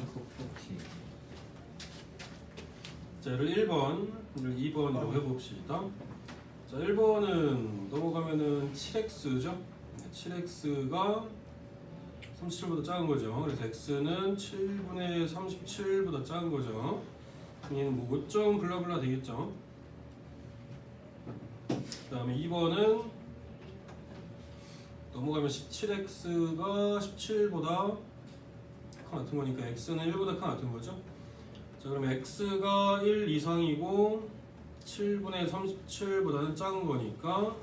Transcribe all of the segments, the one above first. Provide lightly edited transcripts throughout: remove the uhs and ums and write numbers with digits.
톡톡히. 자, 얘를 1번, 얘를 2번으로 해봅시다. 자, 1번은 넘어가면은 7x죠. 7x가 37보다 작은 거죠. 그래서 x는 7분의 37보다 작은 거죠. 얘는 뭐 5점 블라블라 되겠죠. 그 다음에 2번은 넘어가면 17x가 17보다 같은 거니까 x는 1보다 같은 거죠. 자, 그러면 x가 1 이상이고 7분의 37보다는 작은 거니까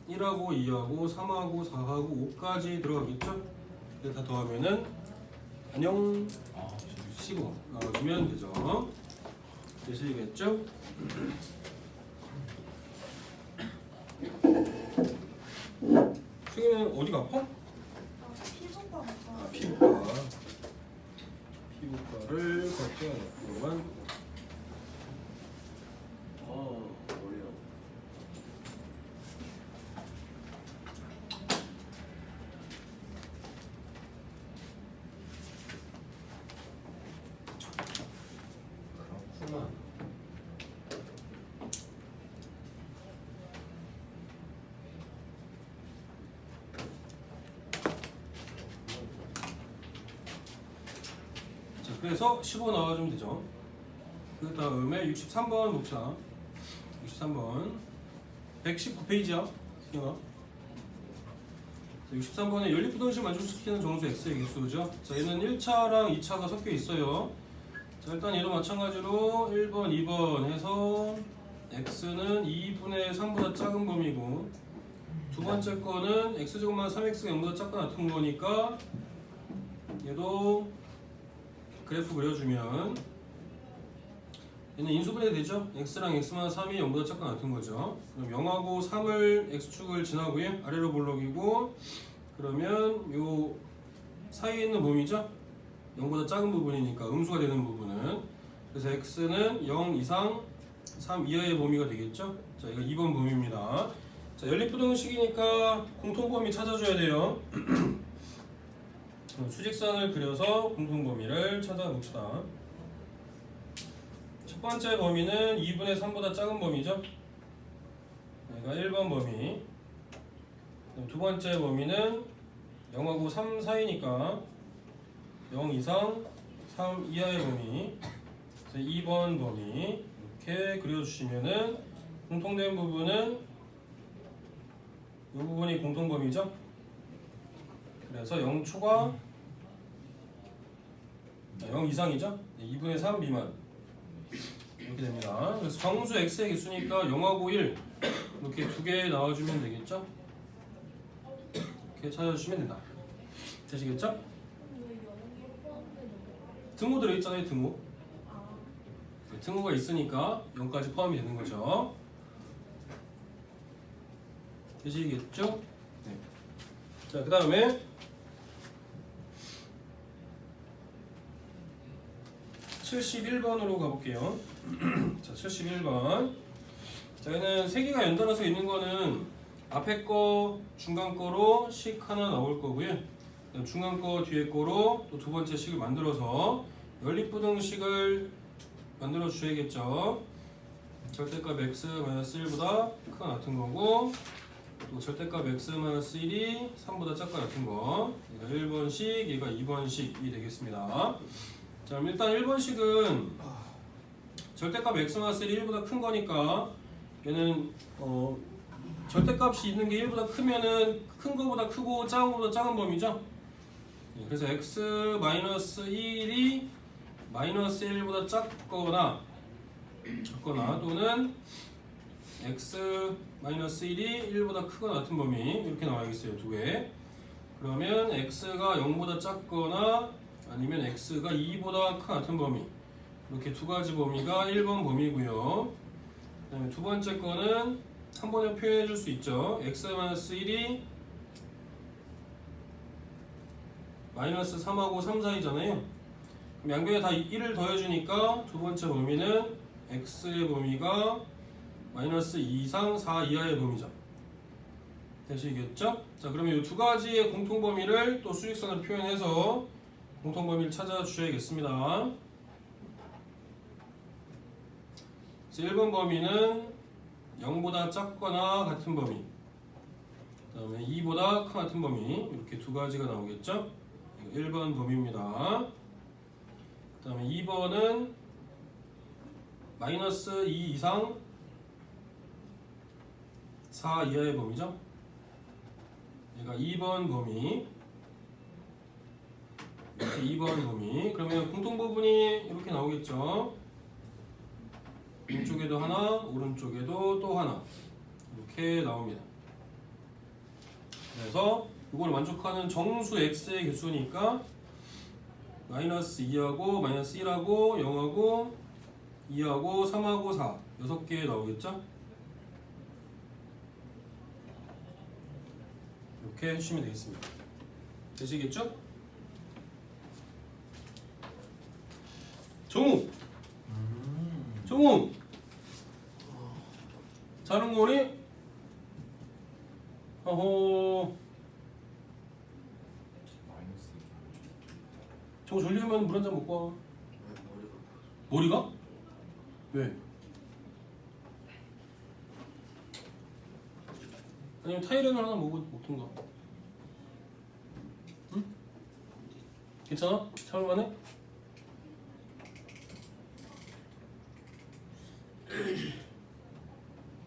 1하고 2하고 3하고 4하고 5까지 들어가겠죠? 그래서 다 더하면은 안녕 15 나와주면 되죠. 되시겠죠? 승희는 어디가 아파? 피부과. 피부과를 걱정하겠구만. 어려워. 그렇구만. 자, 그래서 15 나와주면 되죠. 그 다음에 63번 봅시다. 63번 119페이지야. 63번에 연립부등식 만족시키는 정수 x의 개수죠. 자, 얘는 1차랑 2차가 섞여 있어요. 자, 일단 얘도 마찬가지로 1번, 2번 해서 x는 2분의 3보다 작은 범위고, 두 번째 거는 x제곱만 3x가 0보다 작거나 같은 거니까 얘도 그래프 그려주면 얘는 인수분해 되죠? x랑 x만 3이 0보다 작거나 같은 거죠. 그럼 0하고 3을 x축을 지나고요. 아래로 볼록이고, 그러면 요 사이에 있는 범위죠? 0보다 작은 부분이니까 음수가 되는 부분은, 그래서 x는 0 이상 3 이하의 범위가 되겠죠? 자, 이거 2번 범위입니다. 자, 연립부등식이니까 공통범위 찾아줘야 돼요. 수직선을 그려서 공통범위를 찾아봅시다. 첫 번째 범위는 2분의 3보다 작은 범위죠. 얘가 1번 범위. 두 번째 범위는 0하고 3 사이니까 0 이상 3 이하의 범위. 그래서 2번 범위 이렇게 그려주시면은 공통된 부분은 이 부분이 공통범위죠. 그래서 0초가 0 이상이죠. 2분의 3 미만 이렇게 됩니다. 그래서 정수 x의 개수니까 0하고 1 이렇게 두 개 나와주면 되겠죠. 이렇게 찾아주시면 된다. 되시겠죠? 등호 들어있잖아요. 등호. 등호가 있으니까 0까지 포함이 되는 거죠. 되시겠죠? 네. 자, 그 다음에 71번으로 가볼게요. 자, 71번. 자, 얘는 세 개가 연달아서 있는 거는 앞에 거, 중간 거로 식 하나 나올 거고요. 중간 거, 뒤에 거로 또 두 번째 식을 만들어서 연립부등식을 만들어 주셔야겠죠. 절대값 x-1보다 크거나 같은 거고, 또 절대값 x-1이 3보다 작거나 같은 거. 얘가 1번식, 얘가 2번식이 되겠습니다. 자, 그럼 일단 1번식은 절대값 x-1이 1보다 큰 거니까 얘는 절대값이 있는 게 1보다 크면은 큰 거보다 크고 작은 거보다 작은 범위죠. 그래서 x-1이 -1보다 작거나 또는 x-1이 1보다 크거나 같은 범위 이렇게 나와야겠어요. 두 개. 그러면 x가 0보다 작거나 아니면 x가 2보다 같은 범위, 이렇게 두 가지 범위가 1번 범위고요. 그 다음에 두 번째 거는 한 번에 표현해 줄 수 있죠. x-1이 -3하고 3 사이잖아요. 그럼 양변에 다 1을 더해주니까 두 번째 범위는 x의 범위가 -2 이상 4 이하의 범위죠. 되시겠죠? 자, 그러면 이 두 가지의 공통 범위를 또 수직선을 표현해서 공통범위를 찾아주셔야겠습니다. 그래서 1번 범위는 0보다 작거나 같은 범위, 그 다음에 2보다 같은 범위, 이렇게 두 가지가 나오겠죠? 1번 범위입니다. 그 다음에 2번은 마이너스 2 이상 4 이하의 범위죠? 얘가 2번 범위, 이렇게 2번 범위. 그러면 공통부분이 이렇게 나오겠죠? 왼쪽에도 하나, 오른쪽에도 또 하나, 이렇게 나옵니다. 그래서 이걸 만족하는 정수 x의 개수니까 마이너스 2하고 마이너스 1하고 0하고 2하고 3하고 4 6개 나오겠죠? 이렇게 해주시면 되겠습니다. 되시겠죠? 정우! 정우! 자는 거니? 어허. 마이너스. 정우 졸리면 물 한 잔 먹고 와. 머리가? 왜? 아니면 타이레놀 하나 먹든가. 응? 괜찮아? 참을만해?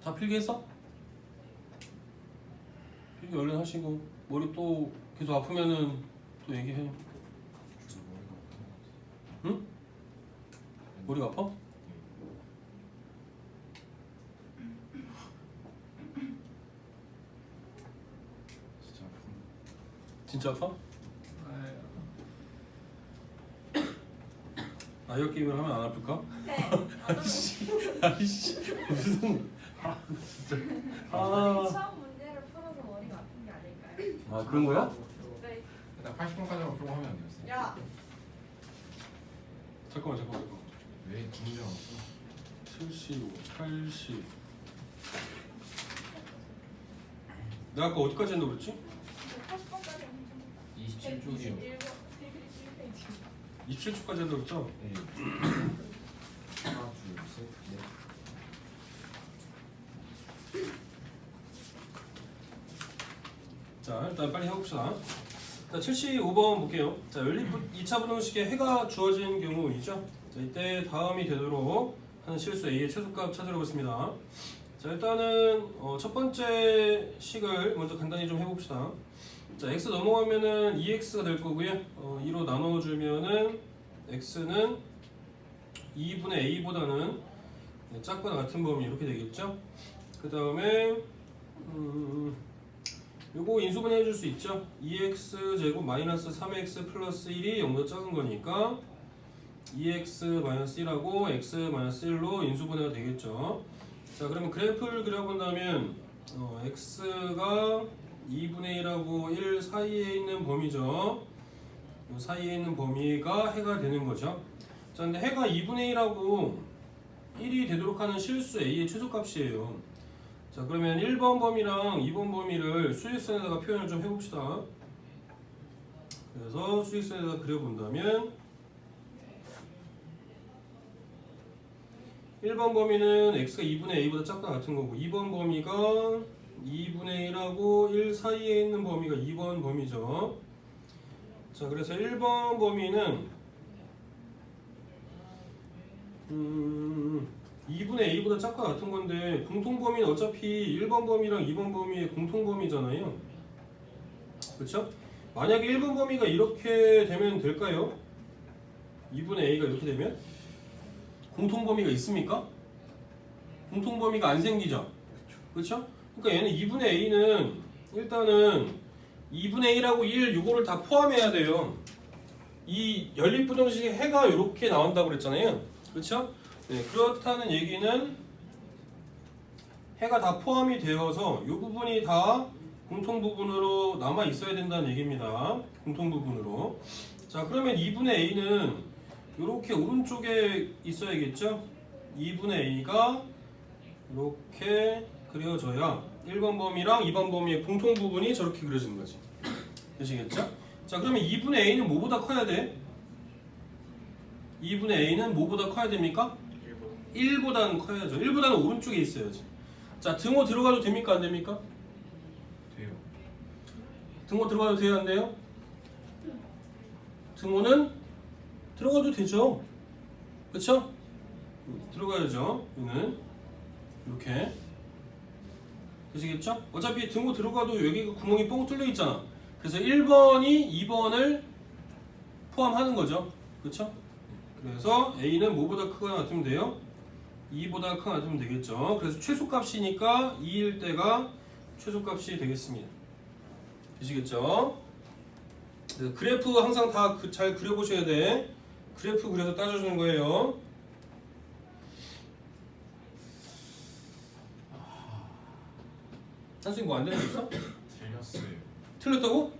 다 필기했어? 필기 얼른 하시고 머리 또 계속 아프면은 또 얘기해. 응? 머리가 아파? 진짜 아파? 아이어 게임을 하면 안 아플까? 네. 아이씨 무슨 진짜 처음 문제를 풀어서 머리가 아픈 게 아닐까요? 아 그런 거야? 네. 일단 80분까지만 풀고 하면 안 되겠어요? 야. 잠깐만 왜 문제가 없어? 75, 80 내가 아까 어디까지 했나 그랬지? 80번까지 27쪽이요. 27초까지 했나 그랬죠? 네. 하나, 둘, 셋, 넷. 자 일단 빨리 해봅시다. 자 75번 볼게요. 자 연립 2차 분홍식에 해가 주어진 경우이죠. 자 이때 다음이 되도록 하는 실수 A의 최소값 찾으러 오겠습니다. 자 일단은 첫 번째 식을 먼저 간단히 좀 해봅시다. 자 x 넘어가면은 2x가 될 거고요. 2로 나눠주면은 x는 2분의 a보다는 작거나 같은 범위 이렇게 되겠죠. 그 다음에 요거 인수분해 해줄 수 있죠. 2x 제곱 마이너스 3x 플러스 1이 0보다 작은 거니까 2x 마이너스 1하고 x 마이너스 1로 인수분해가 되겠죠. 자 그러면 그래프를 그려본다면 x가 2분의 1하고 1 사이에 있는 범위죠. 이 사이에 있는 범위가 해가 되는 거죠. 자 근데 해가 2분의 1하고 1이 되도록 하는 실수 a의 최소값이에요. 자 그러면 1번 범위랑 2번 범위를 수직선에다가 표현을 좀 해봅시다. 그래서 수직선에다가 그려본다면 1번 범위는 x가 2분의 a보다 작거나 같은 거고 2번 범위가 2분의 1하고 1 사이에 있는 범위가 2번 범위죠. 자 그래서 1번 범위는 2분의 a보다 작거나 같은 건데 공통범위는 어차피 1번 범위랑 2번 범위의 공통범위잖아요. 그렇죠? 만약에 1번 범위가 이렇게 되면 될까요? 2분의 a가 이렇게 되면? 공통범위가 있습니까? 공통범위가 안 생기죠? 그렇죠? 그러니까 얘는 2분의 a는 일단은 2분의 1하고 1 요거를 다 포함해야 돼요. 이 연립부등식의 해가 이렇게 나온다고 그랬잖아요. 그렇죠? 네, 그렇다는 얘기는 해가 다 포함이 되어서 이 부분이 다 공통부분으로 남아 있어야 된다는 얘기입니다. 공통부분으로. 자 그러면 2분의 a는 이렇게 오른쪽에 있어야겠죠? 2분의 a가 이렇게 그려져야 1번 범위랑 2번 범위의 공통부분이 저렇게 그려지는 거지. 되시겠죠? 자 그러면 2분의 a는 뭐보다 커야 돼? 2분의 a는 뭐보다 커야 됩니까? 1보다는 커야죠. 1보다는 오른쪽에 있어야지. 자, 등호 들어가도 됩니까? 안 됩니까? 돼요. 등호 들어가도 돼요? 안 돼요? 등호는 들어가도 되죠. 그렇죠? 들어가야죠. 얘는 이렇게 되시겠죠? 어차피 등호 들어가도 여기가 구멍이 뻥 뚫려 있잖아. 그래서 1번이 2번을 포함하는 거죠. 그렇죠? 그래서 a는 뭐보다 크거나 같으면 돼요? 2보다 크거나 같으면 되겠죠. 그래서 최소값이니까 2일 때가 최소값이 되겠습니다. 되시겠죠? 그래서 그래프 항상 다 잘 그려보셔야 돼. 그래프 그려서 따져주는 거예요. 선생님 뭐 안 되는 거 있어? 틀렸어요. 틀렸다고?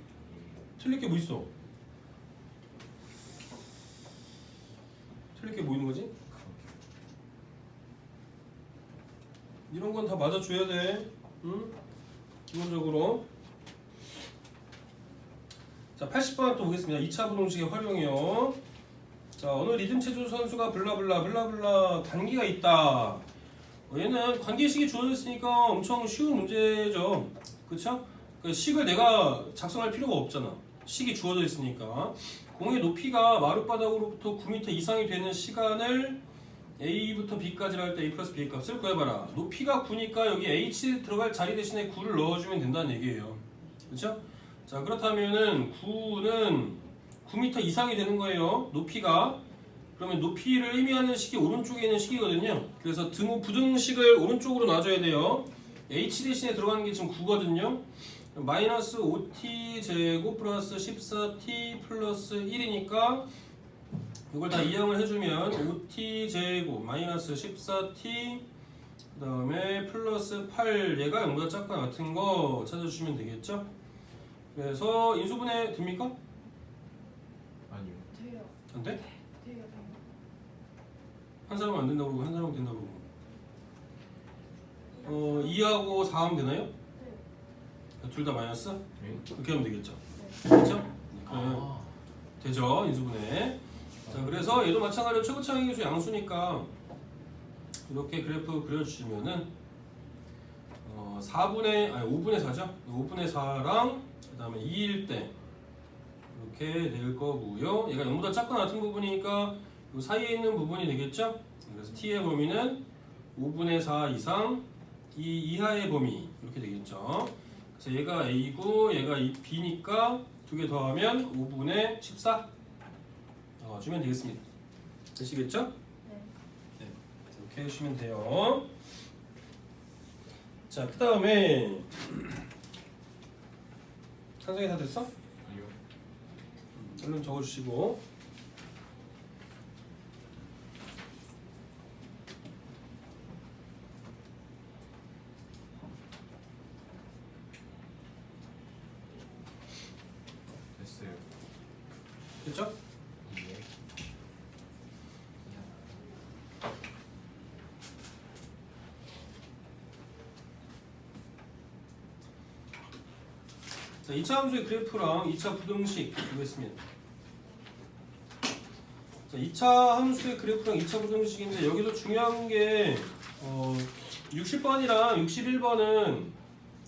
틀릴 게 뭐 있어? 틀릴 게 뭐 있는 거지? 이런 건 다 맞아줘야 돼. 응? 기본적으로. 자, 80번 또 보겠습니다. 2차 부동식의 활용이요. 자, 어느 리듬 체조 선수가 블라블라 관계가 있다. 얘는 관계식이 주어졌으니까 엄청 쉬운 문제죠. 그쵸? 그 식을 내가 작성할 필요가 없잖아. 식이 주어져 있으니까. 공의 높이가 마룻바닥으로부터 9m 이상이 되는 시간을 A부터 B까지 할 때 A 플러스 B의 값을 구해봐라. 높이가 9니까 여기 H 들어갈 자리 대신에 9를 넣어주면 된다는 얘기예요. 그쵸? 자, 그렇다면은 9는 9m 이상이 되는 거예요. 높이가. 그러면 높이를 의미하는 식이 오른쪽에 있는 식이거든요. 그래서 등호 부등식을 오른쪽으로 놔줘야 돼요. H 대신에 들어가는 게 지금 9거든요. 마이너스 5t 제곱 플러스 14t 플러스 1이니까 이걸 다 이항을 해주면 5t 제곱 마이너스 14t 그 다음에 플러스 8 얘가 0보다 작거나 같은 거 찾아주시면 되겠죠. 그래서 인수분해 됩니까? 아니요. 돼요. 안 돼? 돼요. 한 사람은 안 된다고 그러고 한 사람은 된다고 그러고 2하고 4 하면 되나요? 네. 둘 다 마이너스? 네. 그렇게 하면 되겠죠. 네. 그렇죠? 아. 되죠. 인수분해. 자, 그래서 얘도 마찬가지로 최고차항의 계수 양수니까 이렇게 그래프 그려주시면은 5분의 4죠. 5분의 4랑 그 다음에 2일 때 이렇게 될 거고요. 얘가 0보다 작거나 같은 부분이니까 이 사이에 있는 부분이 되겠죠. 그래서 t의 범위는 5분의 4 이상 2 이하의 범위 이렇게 되겠죠. 그래서 얘가 a고 얘가 b니까 두 개 더하면 5분의 14 주면 되겠습니다. 되시겠죠? 네. 네, 이렇게 해주시면 돼요. 자, 그 다음에 상상이 다 됐어? 아니요. 얼른 적어주시고. 됐어요. 됐죠? 네. 자, 2차 함수의 그래프랑 2차 부등식 보겠습니다. 자, 2차 함수의 그래프랑 2차 부등식인데 여기서 중요한 게 60번이랑 61번은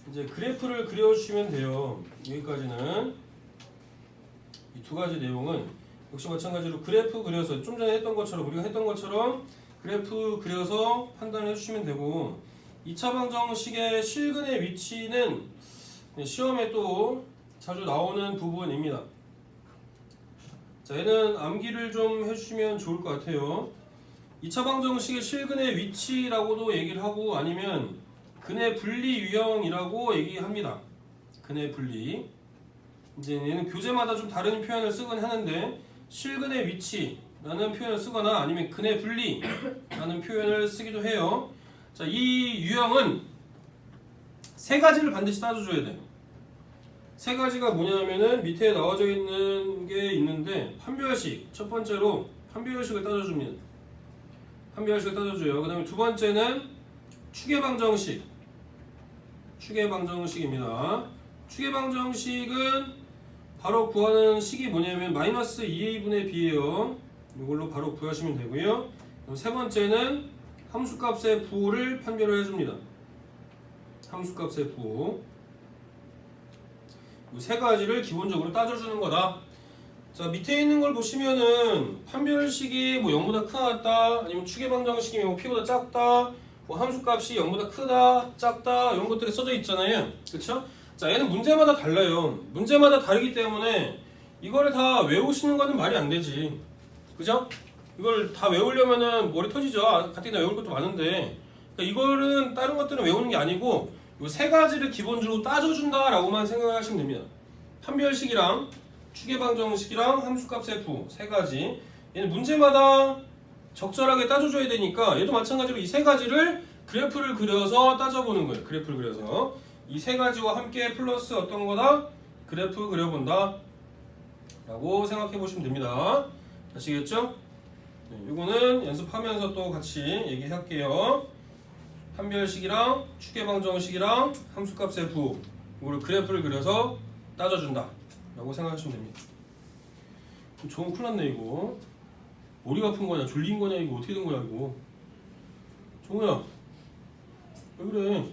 이제 그래프를 그려주시면 돼요. 여기까지는 이 두 가지 내용은 역시 마찬가지로 그래프 그려서 좀 전에 했던 것처럼 우리가 했던 것처럼 그래프 그려서 판단해 주시면 되고 2차 방정식의 실근의 위치는 시험에 또 자주 나오는 부분입니다. 자, 얘는 암기를 좀 해주시면 좋을 것 같아요. 2차 방정식의 실근의 위치라고도 얘기를 하고 아니면 근의 분리 유형이라고 얘기합니다. 근의 분리. 이제 얘는 교재마다 좀 다른 표현을 쓰곤 하는데 실근의 위치라는 표현을 쓰거나 아니면 근의 분리라는 표현을 쓰기도 해요. 자, 이 유형은 세 가지를 반드시 따져줘야 돼요. 세 가지가 뭐냐면은 밑에 나와져 있는 게 있는데 판별식 첫 번째로 판별식을 따져줍니다. 판별식을 따져줘요. 그 다음에 두 번째는 추계방정식. 추계방정식입니다. 추계방정식은 바로 구하는 식이 뭐냐면 마이너스 2a분의 b예요. 이걸로 바로 구하시면 되고요. 그럼 세 번째는 함수값의 부호를 판별을 해줍니다. 함수값의 부호. 이 세 가지를 기본적으로 따져주는 거다. 자, 밑에 있는 걸 보시면은 판별식이 뭐 0보다 크다 같다, 아니면 추계방정식이 뭐 p보다 작다, 뭐 함수값이 0보다 크다, 작다 이런 것들이 써져 있잖아요. 그쵸? 자, 얘는 문제마다 달라요. 문제마다 다르기 때문에 이거를 다 외우시는 거는 말이 안 되지. 그죠? 이걸 다 외우려면은 머리 터지죠. 가뜩이나 외울 것도 많은데. 그러니까 이거는 다른 것들은 외우는 게 아니고 이 세 가지를 기본적으로 따져준다라고만 생각을 하시면 됩니다. 판별식이랑 추계방정식이랑 함수값의 부 세 가지. 얘는 문제마다 적절하게 따져줘야 되니까 얘도 마찬가지로 이 세 가지를 그래프를 그려서 따져보는 거예요. 그래프를 그려서 이 세 가지와 함께 플러스 어떤 거다? 그래프 그려본다 라고 생각해 보시면 됩니다. 아시겠죠? 네, 이거는 연습하면서 또 같이 얘기할게요. 판별식이랑 추계방정식이랑 함수값의 부 이거를 그래프를 그려서 따져준다 라고 생각하시면 됩니다. 좀 큰일 났네 이거. 머리가 아픈 거냐 졸린 거냐 이거 어떻게 된 거야 이거. 종우야 왜 그래.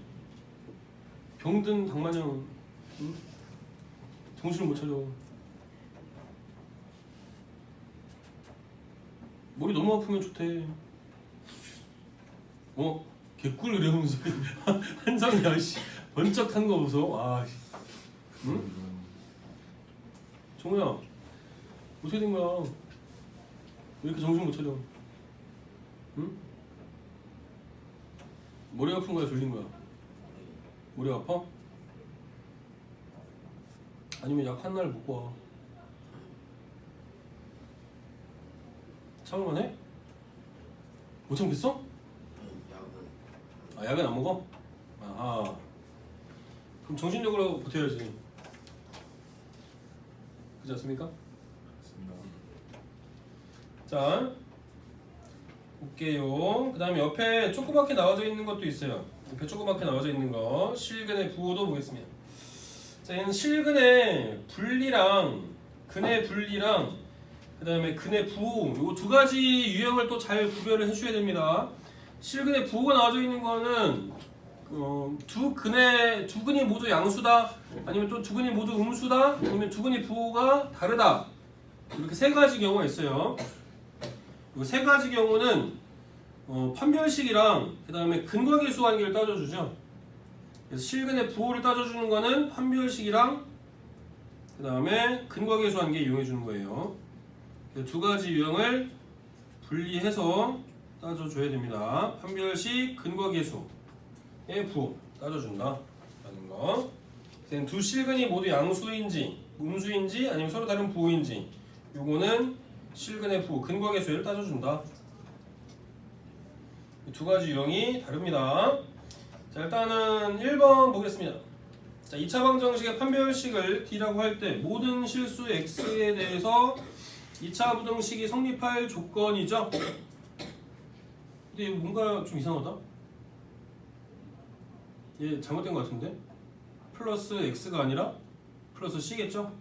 병든 닭마냥 응? 정신을 못 차려. 머리 너무 아프면 좋대. 개꿀 이러면서 한상이야 씨 번쩍 탄 거 보소. 아 씨. 응? 정우야 어떻게 된 거야? 왜 이렇게 정신 못 차려? 응? 머리 아픈 거야 졸린 거야? 머리 아파? 아니면 약 한 날 먹고 와. 참을만 해? 못 참겠어? 약은 안 먹어? 아하. 그럼 정신력으로 버텨야지. 그렇지 않습니까? 맞습니다. 자, 볼게요. 그 다음에 옆에 조그맣게 나와져 있는 것도 있어요. 옆에 조그맣게 나와져 있는 거 실근의 부호도 보겠습니다. 자, 얘는 실근의 분리랑 근의 분리랑 그 다음에 근의 부호 이 두 가지 유형을 또 잘 구별을 해줘야 됩니다. 실근의 부호가 나와져 있는 거는 두 근이 모두 양수다, 아니면 또 두 근이 모두 음수다, 아니면 두 근의 부호가 다르다. 이렇게 세 가지 경우가 있어요. 이 세 가지 경우는 판별식이랑 그 다음에 근과계수 관계를 따져주죠. 그래서 실근의 부호를 따져주는 거는 판별식이랑 그 다음에 근과계수 관계 이용해주는 거예요. 두 가지 유형을 분리해서 따져줘야 됩니다. 판별식, 근과계수의 부호 따져준다 라는 거. 두 실근이 모두 양수인지 음수인지 아니면 서로 다른 부호인지 요거는 실근의 부호, 근과계수를 따져준다. 두 가지 유형이 다릅니다. 자, 일단은 1번 보겠습니다. 자, 2차 방정식의 판별식을 D라고 할 때 모든 실수 X에 대해서 2차 부등식이 성립할 조건이죠. 근데 이거 뭔가 좀 이상하다. 얘 잘못된 것 같은데? 플러스 X가 아니라 플러스 C겠죠?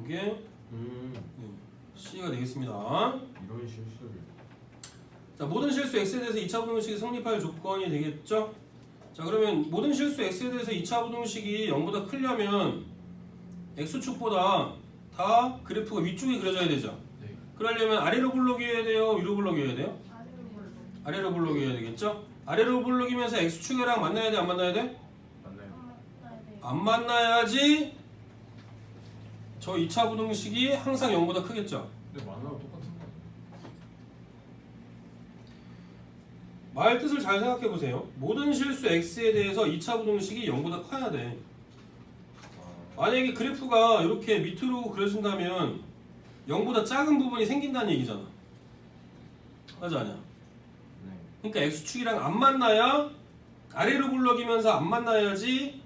이게 C가 되겠습니다. 이런 실수를. 자, 모든 실수 X에 대해서 2차 부등식이 성립할 조건이 되겠죠? 자, 그러면 모든 실수 X에 대해서 2차 부등식이 0보다 크려면 X축보다 다 그래프가 위쪽에 그려져야 되죠? 네. 그러려면 아래로 블록이어야 돼요? 위로 블록이어야 돼요? 아래로 볼로. 아래로 블록이어야 되겠죠? 아래로 블록이면서 X축이랑 만나야 돼? 안 만나야 돼? 맞나요? 네. 안 만나야지 저 2차 부등식이 항상 0보다 크겠죠? 근데 만화랑 똑같은 거 아니에요? 말 뜻을 잘 생각해 보세요. 모든 실수 X에 대해서 2차 부등식이 0보다 커야 돼. 만약에 그래프가 이렇게 밑으로 그려진다면 0보다 작은 부분이 생긴다는 얘기잖아. 맞아 아니야? 네. 그러니까 X축이랑 안 만나야 아래로 굴러기면서 안 만나야지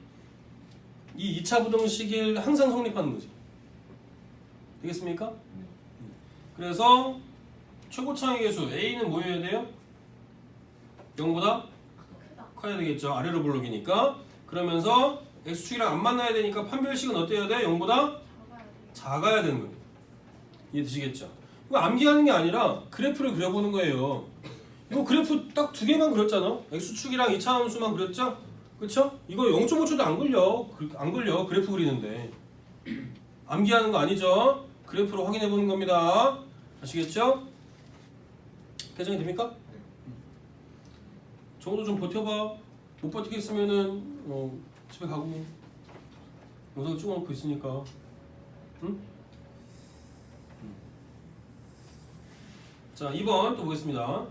이 2차 부등식이 항상 성립하는 거지. 되겠습니까? 네. 그래서 최고차의 계수 A는 뭐여야 돼요? 0보다 크다. 커야 되겠죠. 아래로 블록이니까. 그러면서 X축이랑 안 만나야 되니까 판별식은 어때야 돼? 0보다 작아야 돼. 작아야 되는 거예요. 이해되시겠죠? 그거 암기하는 게 아니라 그래프를 그려보는 거예요. 이거 그래프 딱 두 개만 그렸잖아. x축이랑 2차 함수만 그렸죠? 그쵸? 이거 0.5초도 안 걸려 그래프 그리는데. 암기하는 거 아니죠? 그래프로 확인해 보는 겁니다. 아시겠죠? 개정이 됩니까? 정도 좀 버텨봐. 못 버티겠으면은 집에 가고 영상 찍어놓고 있으니까. 응? 자, 2번 또 보겠습니다.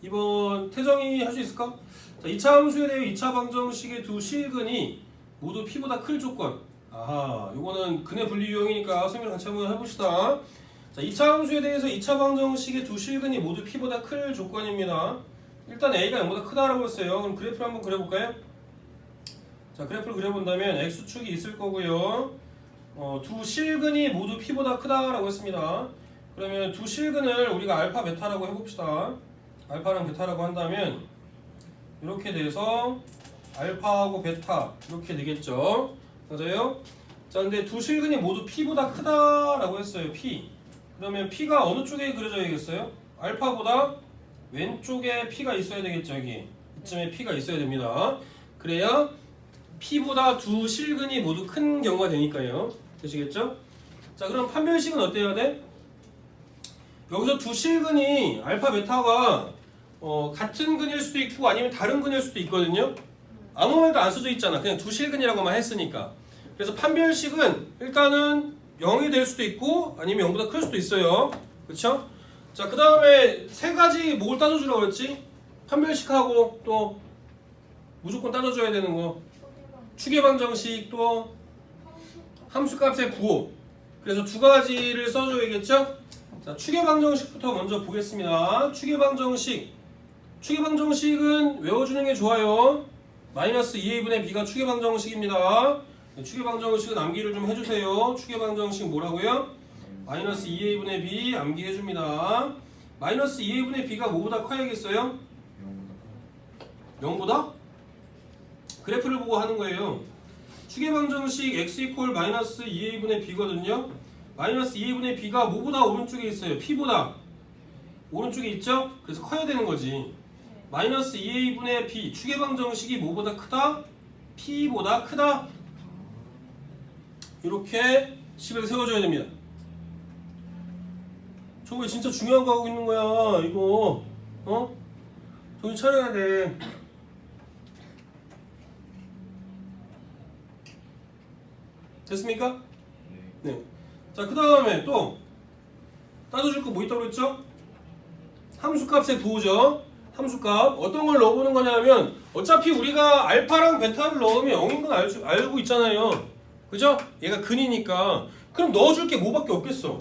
2번 태정이 할 수 있을까? 자, 2차 함수에 대해 2차 방정식의 두 실근이 모두 p보다 클 조건. 아하, 요거는 근의 분리 유형이니까 설명 같이 한번 해봅시다. 자, 2차 함수에 대해서 2차 방정식의 두 실근이 모두 p보다 클 조건입니다. 일단 a가 0보다 크다라고 했어요. 그럼 그래프를 한번 그려볼까요? 자, 그래프를 그려본다면 x축이 있을 거고요. 두 실근이 모두 p보다 크다라고 했습니다. 그러면 두 실근을 우리가 알파 베타라고 해봅시다. 알파랑 베타라고 한다면 이렇게 돼서 알파하고 베타 이렇게 되겠죠. 맞아요? 자, 근데 두 실근이 모두 p보다 크다라고 했어요. p. 그러면 p가 어느 쪽에 그려져야겠어요? 알파보다 왼쪽에 p가 있어야 되겠죠. 여기 이쯤에 p가 있어야 됩니다. 그래야 p보다 두 실근이 모두 큰 경우가 되니까요. 되시겠죠? 자, 그럼 판별식은 어때야 돼? 여기서 두 실근이 알파 베타가 같은 근일 수도 있고 아니면 다른 근일 수도 있거든요. 아무 말도 안 써져 있잖아. 그냥 두 실근이라고만 했으니까. 그래서 판별식은 일단은 0이 될 수도 있고 아니면 0보다 클 수도 있어요. 그렇죠? 자, 그 다음에 세 가지 뭘 따져주라고 했지? 판별식하고 또 무조건 따져줘야 되는 거. 추계방정식 또 함수값의 부호. 그래서 두 가지를 써줘야겠죠? 자, 추계방정식부터 먼저 보겠습니다. 추계방정식은 외워주는 게 좋아요. 마이너스 2a분의 b가 추계방정식입니다. 추계방정식은 암기를 좀 해주세요. 추계방정식 뭐라고요? 마이너스 2a분의 b 암기해줍니다. 마이너스 2a분의 b가 뭐보다 커야겠어요? 0보다? 그래프를 보고 하는 거예요. 추계방정식 x 이퀄 마이너스 2a분의 b거든요. 마이너스 2a분의 b가 뭐보다 오른쪽에 있어요? p보다 오른쪽에 있죠? 그래서 커야 되는 거지. 마이너스 2a분의 b 추계방정식이 뭐보다 크다? p보다 크다. 이렇게 식을 세워줘야 됩니다. 저거 진짜 중요한 거 하고 있는 거야. 이거 정신 차려야 돼. 됐습니까? 네. 자, 그 다음에 또 따져줄 거 뭐 있다고 그랬죠? 함수값의 부호죠. 함수값 어떤 걸 넣어보는 거냐면 어차피 우리가 알파랑 베타를 넣으면 0인 건 알고 있잖아요. 그죠? 얘가 근이니까. 그럼 넣어줄 게 뭐밖에 없겠어?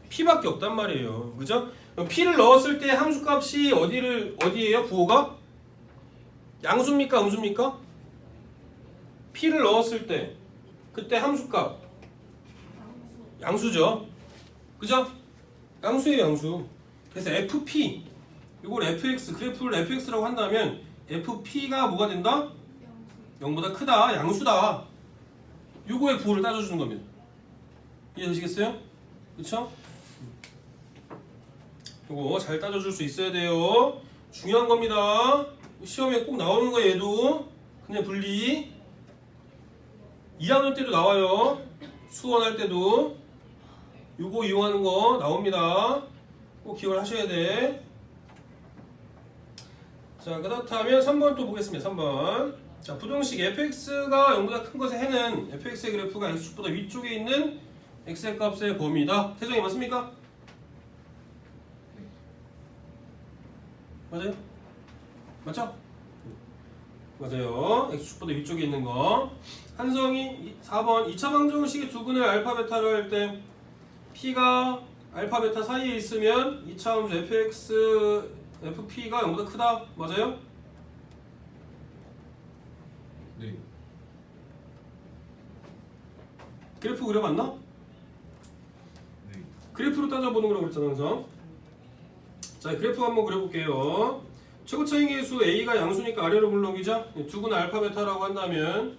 p밖에 없단 말이에요. 그죠? 그럼 p를 넣었을 때 함수값이 어디예요? 부호가? 양수입니까? 음수입니까? p를 넣었을 때 그때 함수값 양수죠. 그죠? 양수예요, 양수. 그래서 fp 이걸 fx 그래프를 fx라고 한다면 fp가 뭐가 된다? 0보다 크다. 양수다. 요거의 부호를 따져주는 겁니다. 이해되시겠어요? 그쵸? 요거 잘 따져줄 수 있어야 돼요. 중요한 겁니다. 시험에 꼭 나오는 거예요. 얘도 근의 분리 2학년 때도 나와요. 수원할 때도 요거 이용하는 거 나옵니다. 꼭 기억을 하셔야 돼. 자, 그렇다면 3번 또 보겠습니다. 3번. 자, 부등식 fx가 0보다 큰 것의 해는 fx의 그래프가 x축보다 위쪽에 있는 x의 값의 범위다. 태정이 맞습니까? 맞아요? 맞죠? 맞아요. x축보다 위쪽에 있는 거. 한성이 4번 2차 방정식의 두 근을 알파 베타로 할 때 p가 알파 베타 사이에 있으면 2차 함수 fp가 0보다 크다. 맞아요? 네. 그래프 그려봤나? 네. 그래프로 따져보는 거라고 그랬잖아. 그래서 자, 그래프 한번 그려볼게요. 최고차이 계수 a가 양수니까 아래로 물렁이죠. 두 근 알파 베타라고 한다면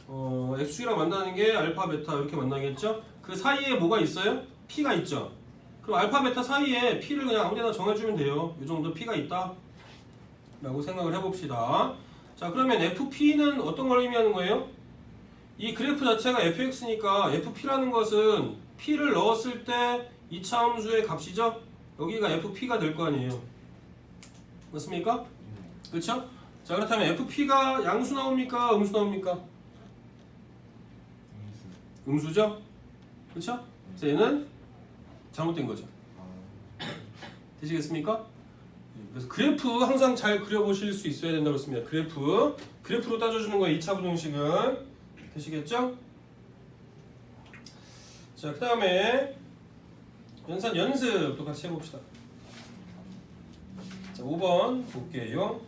x축이랑 만나는 게 알파 베타 이렇게 만나겠죠. 그 사이에 뭐가 있어요? p가 있죠. 그럼 그럼 알파 베타 사이에 p를 그냥 아무데나 정해주면 돼요. 이 정도 p가 있다 라고 생각을 해봅시다. 자, 그러면 fp는 어떤 걸 의미하는 거예요? 이 그래프 자체가 fx니까 fp라는 것은 p를 넣었을 때 2차 함수의 값이죠? 여기가 fp가 될 거 아니에요. 맞습니까? 그렇죠? 자, 그렇다면 fp가 양수 나옵니까? 음수 나옵니까? 음수죠? 그렇죠? 그래서 얘는 잘못된 거죠. 되시겠습니까? 그래서 그래프 항상 잘 그려보실 수 있어야 된다고 했습니다. 그래프로 따져주는 거예요. 2차 부등식은. 되시겠죠? 자, 그 다음에 연산 연습도 같이 해봅시다. 자, 5번 볼게요.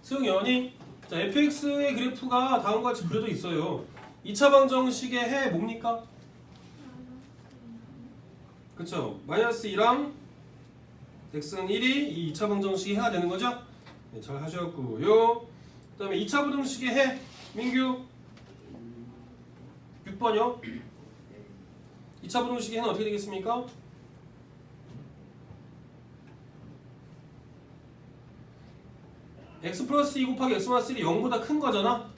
승연이, 자, fx의 그래프가 다음과 같이 그려져 있어요. 2차 방정식의 해 뭡니까? 그쵸? 마이너스 2랑 x는 1이 이 2차 방정식이 해가 되는 거죠? 네, 잘 하셨고요. 그 다음에 2차 부등식의 해, 민규 6번이요. 2차 부등식의 해는 어떻게 되겠습니까? x 플러스 2 곱하기 x 마이너스 1이 0보다 큰 거잖아.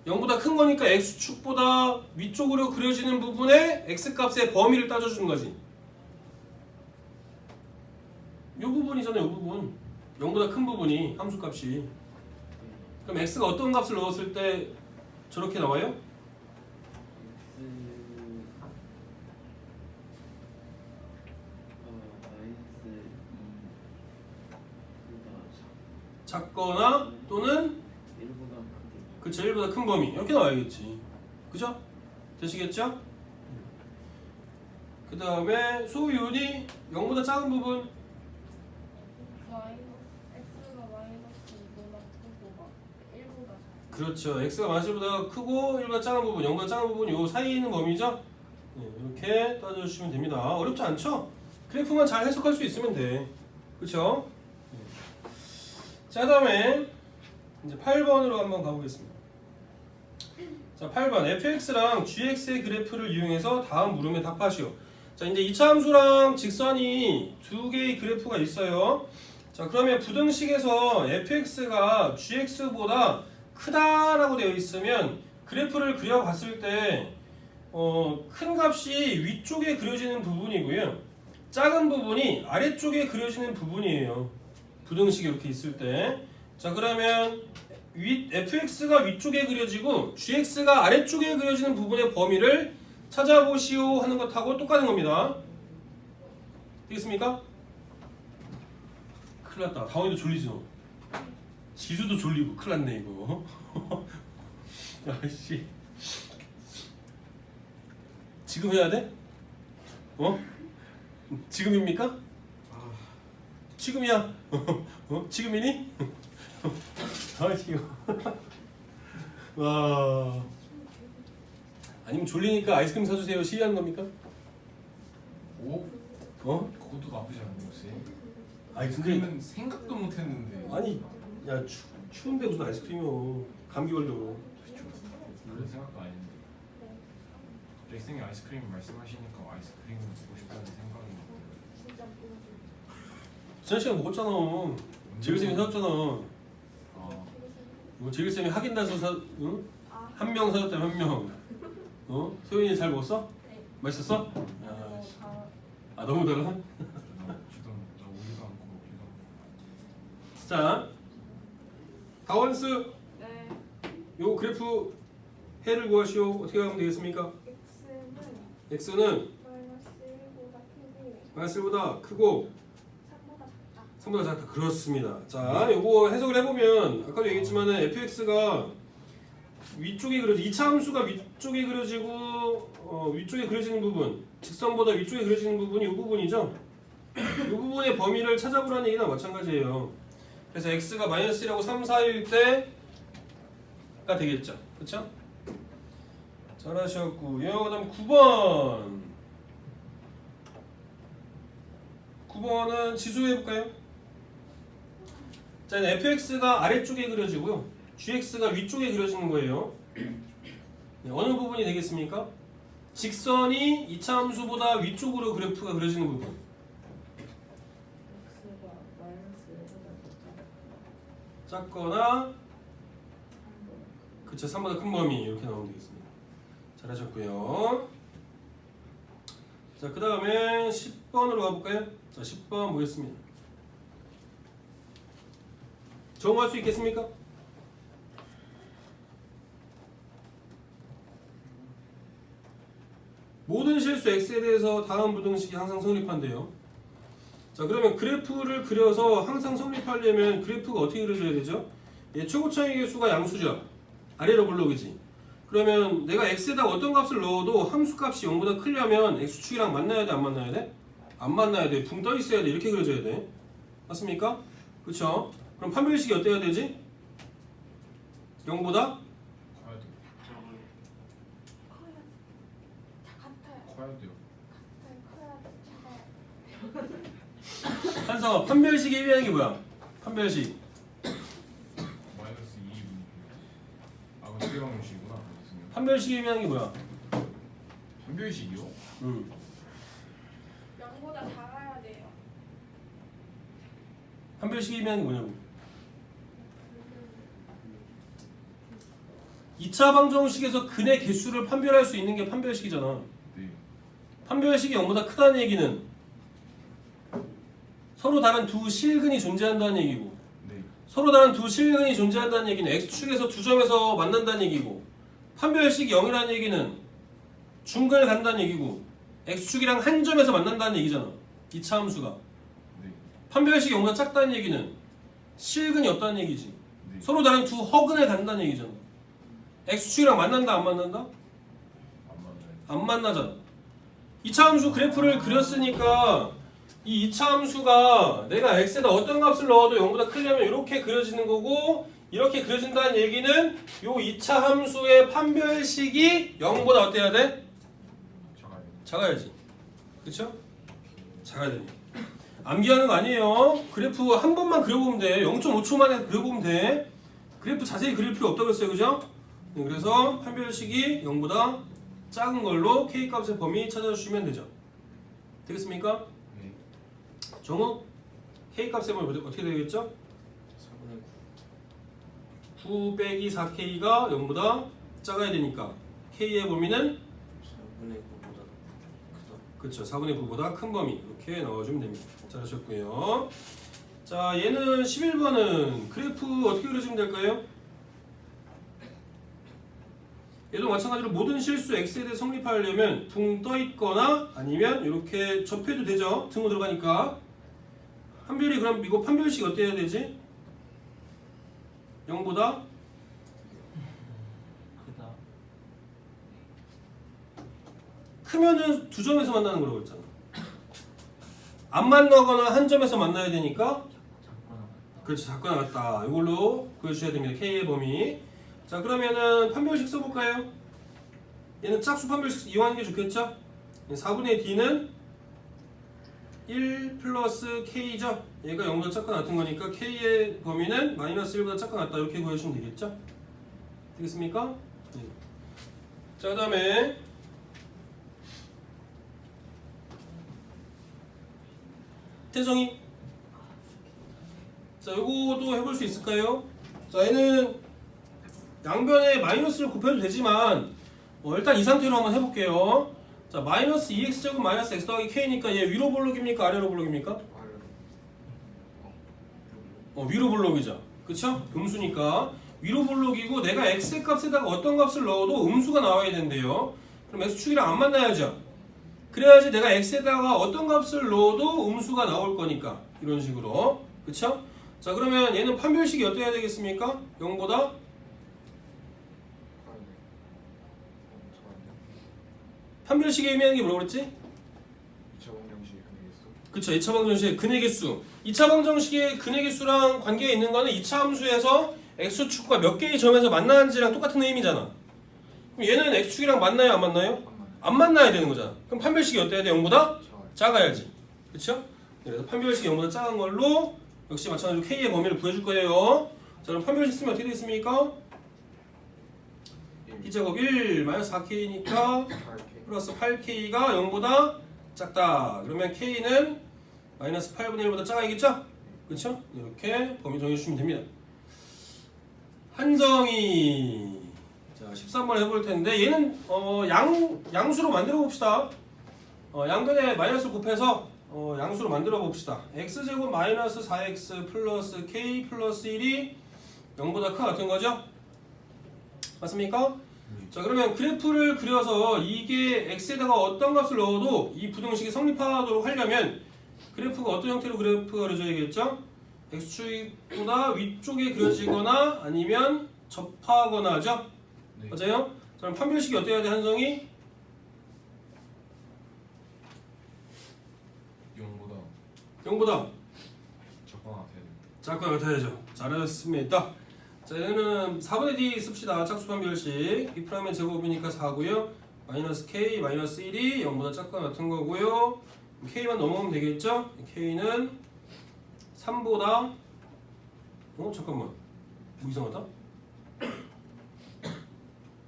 0보다 큰 거니까 x축보다 위쪽으로 그려지는 부분에 x값의 범위를 따져주는 거지. 이 부분이잖아요. 이 부분. 0보다 큰 부분이 함수값이. 그럼 x가 어떤 값을 넣었을 때 저렇게 나와요? 작거나 또는 그쵸, 1보다 큰 범위 이렇게 나와야겠지. 그죠? 되시겠죠? 그 다음에 소윤이 0보다 작은 부분. x가 마이너스 2보다 크고 막 1보다 작아. 그렇죠. x가 마이너스 1보다 크고 1보다 작은 부분, 0보다 작은 부분 요 사이에 있는 범위죠? 네, 이렇게 따져주시면 됩니다. 어렵지 않죠? 그래프만 잘 해석할 수 있으면 돼. 그쵸? 자, 그 다음에 이제 8번으로 한번 가보겠습니다. 자, 8번 fx랑 gx의 그래프를 이용해서 다음 물음에 답하시오. 자, 이제 2차 함수랑 직선이 두 개의 그래프가 있어요. 자, 그러면 부등식에서 fx가 gx보다 크다라고 되어 있으면 그래프를 그려봤을 때 큰 값이 위쪽에 그려지는 부분이고요. 작은 부분이 아래쪽에 그려지는 부분이에요. 부등식이 이렇게 있을 때. 자, 그러면 fx가 위쪽에 그려지고 gx가 아래쪽에 그려지는 부분의 범위를 찾아보시오 하는 것하고 똑같은 겁니다. 되겠습니까? 큰일 났다. 다원이도 졸리죠? 지수도 졸리고 큰일 났네 이거. 야씨, 지금 해야 돼? 지금입니까? 지금이야. 지금이니? 아이고. 와. 아니면 졸리니까 아이스크림 사주세요. 시위하는 겁니까? 오? 그것도 나쁘지 않네 혹시. 아니 그러면 생각도 못했는데. 아니, 야 추운데 무슨 아이스크림이요? 감기 걸려. 그런 생각도 아닌데. 갑자기 쌤이 아이스크림 말씀하시니까 아이스크림 먹고 싶다는 생각이. 진짜 보여줘. 지난 시간 먹었잖아. 제일쌤이 사줬잖아. 뭐 제일쌤이 하긴다서 응? 아, 한 명 사줬다며 한 명. 소연이 잘 먹었어? 네. 맛있었어? 다 아 너무 달라? 나 오지도 않고 먹기도 않고. 자, 다원수 네. 요 그래프 해를 구하시오. 어떻게 하면 되겠습니까? x는 x는 마이너스 1보다 크고 마이너스 1보다 크고 3보다 작다. 3보다 작다. 그렇습니다. 자, 요거 해석을 해보면 아까도 얘기했지만은 fx가 위쪽에 그려지 2차 함수가 위쪽에 그려지고 위쪽에 그려지는 부분, 직선보다 위쪽에 그려지는 부분이 이 부분이죠. 이 부분의 범위를 찾아보라는 얘기나 마찬가지예요. 그래서 x가 마이너스 1하고 3 사이일 때가 되겠죠. 그렇죠? 잘하셨고요. 그다음 9번. 9번은 지수해볼까요? 자, fx가 아래쪽에 그려지고요. gx가 위쪽에 그려지는 거예요. 네, 어느 부분이 되겠습니까? 직선이 이차함수보다 위쪽으로 그래프가 그려지는 부분. x가 마이너스 1보다 작거나 그쵸 3보다 큰 범위 이렇게 나오면 되겠습니다. 잘하셨고요. 자, 그 다음에 10번으로 가볼까요? 자, 10번 보겠습니다. 정리할 수 있겠습니까? 모든 실수 x에 대해서 다음 부등식이 항상 성립한대요. 자, 그러면 그래프를 그려서 항상 성립하려면 그래프가 어떻게 그려져야 되죠? 예, 최고차의 개수가 양수죠. 아래로 블록이지. 그러면 내가 x에다 어떤 값을 넣어도 함수 값이 0보다 크려면 x축이랑 만나야 돼, 안 만나야 돼? 안 만나야 돼. 붕 떠 있어야 돼. 이렇게 그려져야 돼. 맞습니까? 그쵸? 그럼 판별식이 어때야 되지? 0보다? 커야 돼요. 커야 같아요. 커야 돼요. 커야 작아요. 한성아, 판별식이 의미하는 게 뭐야? 판별식. 마이너스 2분. 아, 그건 수렴식이구나. 그렇습니다. 판별식이 의미하는 게 뭐야? 판별식이요? 음. 0보다 작아야 돼요. 판별식이 의미하는 게 뭐냐고. 2차 방정식에서 근의 개수를 판별할 수 있는 게 판별식이잖아. 네. 판별식이 0보다 크다는 얘기는 서로 다른 두 실근이 존재한다는 얘기고, 네. 서로 다른 두 실근이 존재한다는 얘기는 x축에서 두 점에서 만난다는 얘기고, 판별식이 0이라는 얘기는 중근을 간다는 얘기고, x축이랑 한 점에서 만난다는 얘기잖아. 2차 함수가. 네. 판별식이 0보다 작다는 얘기는 실근이 없다는 얘기지. 네. 서로 다른 두 허근을 간다는 얘기잖아. x축이랑 만난다 안 만난다? 안 맞나요? 안 만나잖아. 2차 함수 그래프를 그렸으니까 이 2차 함수가 내가 x에다 어떤 값을 넣어도 0보다 크려면 이렇게 그려지는 거고, 이렇게 그려진다는 얘기는 요 2차 함수의 판별식이 0보다 어때야 돼? 작아야 돼요. 작아야지. 그쵸? 작아야 됩니다. 암기하는 거 아니에요. 그래프 한 번만 그려보면 돼. 0.5초 만에 그려보면 돼. 그래프 자세히 그릴 필요 없다고 했어요. 그죠? 네, 그래서 판별식이 0보다 작은 걸로 K값의 범위 찾아주시면 되죠. 되겠습니까? 네. 정우? K값의 범위 어떻게 되겠죠? 9 빼기 4K가 0보다 작아야 되니까 K의 범위는 4분의 9보다 크다. 그렇죠. 4분의 9보다 큰 범위 이렇게 넣어주면 됩니다. 잘하셨고요. 자, 얘는 11번은 그래프 어떻게 그려주면 될까요? 얘도 마찬가지로 모든 실수 x에 대해 성립하려면 붕 떠 있거나 아니면 이렇게 접해도 되죠. 등호 들어가니까. 판별이 그럼 이거 판별식 어때야 되지? 0보다 크다. 크면은 두 점에서 만나는 거라고 했잖아. 안 만나거나 한 점에서 만나야 되니까 작거나 같다. 그렇지, 작거나 같다. 이걸로 구해주셔야 됩니다. K의 범위. 자, 그러면은 판별식 써볼까요? 얘는 짝수 판별식 이용하는 게 좋겠죠? 4분의 D는 1 플러스 K죠? 얘가 0보다 작거나 같은 거니까 K의 범위는 마이너스 1보다 작거나 같다. 이렇게 구해주시면 되겠죠? 되겠습니까? 네. 자, 그 다음에 태정이. 자, 요거도 해볼 수 있을까요? 자, 얘는 양변에 마이너스를 곱해도 되지만 일단 이 상태로 한번 해볼게요. 자, 마이너스 2x제곱 마이너스 x 더하기 k니까 얘 위로 블록입니까? 아래로 블록입니까? 위로 블록이죠. 그쵸? 음수니까 위로 블록이고 내가 x의 값에다가 어떤 값을 넣어도 음수가 나와야 된대요. 그럼 x축이랑 안 만나야죠. 그래야지 내가 x에다가 어떤 값을 넣어도 음수가 나올 거니까 이런 식으로. 그쵸? 자, 그러면 얘는 판별식이 어때야 되겠습니까? 0보다 판별식이 의미하는 게 뭐라고 그랬지? 2차 방정식 하겠어? 그쵸, 2차 방정식의 근의 개수. 2차 방정식의 근의 개수랑 관계가 있는 거는 2차 함수에서 x축과 몇 개의 점에서 만나는지랑 똑같은 의미잖아. 그럼 얘는 x축이랑 만나요, 안 만나요? 안 만나야 되는 거잖아. 그럼 판별식이 어때야 돼? 0보다 작아야지. 그쵸? 그래서 판별식이 0보다 작은 걸로 역시 마찬가지로 k의 범위를 구해줄 거예요. 자, 그럼 판별식 쓰면 어떻게 되겠습니까? T제곱 1 마이너스 4K니까 플러스 8K가 0보다 작다. 그러면 K는 마이너스 8분의 1보다 작아야겠죠? 그렇죠? 이렇게 범위 정해주시면 됩니다. 한정이 자 13번 해볼 텐데 얘는 양수로 만들어 봅시다. 양변에 마이너스 곱해서 양수로 만들어 봅시다. x제곱 마이너스 4x 플러스 k 플러스 1이 0보다 큰 같은 거죠? 맞습니까? 자 그러면 그래프를 그려서 이게 x에다가 어떤 값을 넣어도 이 부등식이 성립하도록 하려면 그래프가 어떤 형태로 그래프가 그려져야겠죠? x축보다 위쪽에 그려지거나 아니면 접하거나 하죠? 네. 맞아요? 자 그럼 판별식이 어때야 돼 한성이? 0보다 적거나 같아야 돼. 작거나 같아야죠. 잘했습니다. 자 얘는 4분의 d 씁시다. 짝수 판별식 b'의 제곱이니까 4고요. 마이너스 k 마이너스 1이 0보다 작거나 같은 거고요. k만 넘어오면 되겠죠? k는 3보다 잠깐만 뭐 이상하다?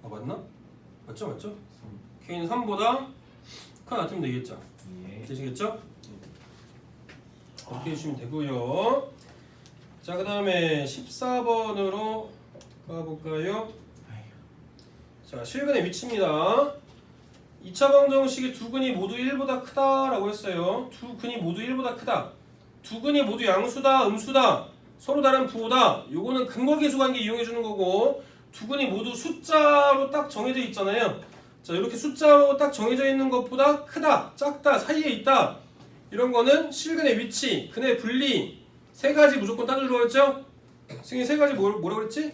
아 맞나? 맞죠? k는 3보다 큰 같으면 되겠죠? 예. 되시겠죠? 그렇게 해주시면 되고요. 자, 그 다음에 14번으로 가볼까요? 자, 실근의 위치입니다. 2차 방정식의 두 근이 모두 1보다 크다라고 했어요. 두 근이 모두 1보다 크다. 두 근이 모두 양수다, 음수다, 서로 다른 부호다. 요거는 근거계수 관계 이용해주는 거고, 두 근이 모두 숫자로 딱 정해져 있잖아요. 자, 이렇게 숫자로 딱 정해져 있는 것보다 크다, 작다, 사이에 있다. 이런 거는 실근의 위치, 근의 분리 세 가지 무조건 따져주라고 했죠? 승희 세 가지 뭐라 그랬지?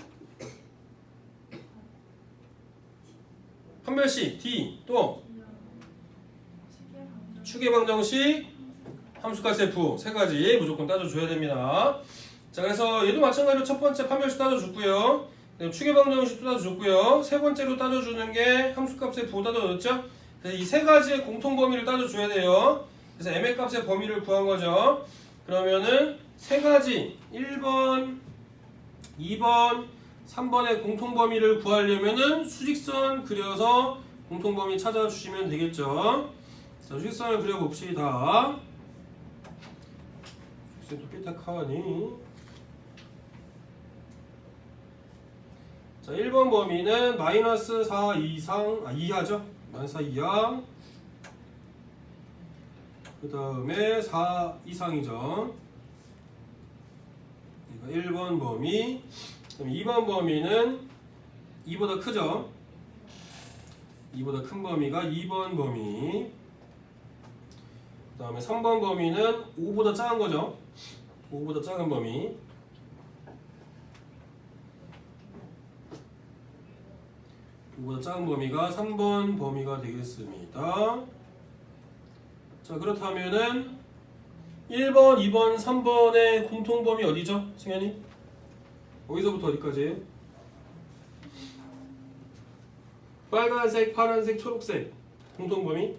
판별식 D 또 축의 방정식 함수값 F 세 가지 무조건 따져줘야 됩니다. 자 그래서 얘도 마찬가지로 첫 번째 판별식 따져줬고요. 축의 방정식도 따져줬고요. 세 번째로 따져주는 게 함수값 F 따져줬죠? 그래서 이 세 가지의 공통 범위를 따져줘야 돼요. 그래서 m의 값의 범위를 구한 거죠. 그러면은 세 가지 1번, 2번, 3번의 공통 범위를 구하려면은 수직선 그려서 공통 범위 찾아주시면 되겠죠. 자, 수직선을 그려 봅시다. 수직선 또 삐딱하니. 자, 1번 범위는 마이너스 4 이하죠. 마이너스 4 이하. 그 다음에 4 이상이죠. 1번 범위. 그럼 2번 범위는 2보다 크죠. 2보다 큰 범위가 2번 범위. 그 다음에 3번 범위는 5보다 작은 거죠. 5보다 작은 범위. 보다 작은 범위가 3번 범위가 되겠습니다. 자 그렇다면은 1번, 2번, 3번의 공통범위 어디죠? 승현이? 어디서부터 어디까지예요? 빨간색, 파란색, 초록색 공통범위?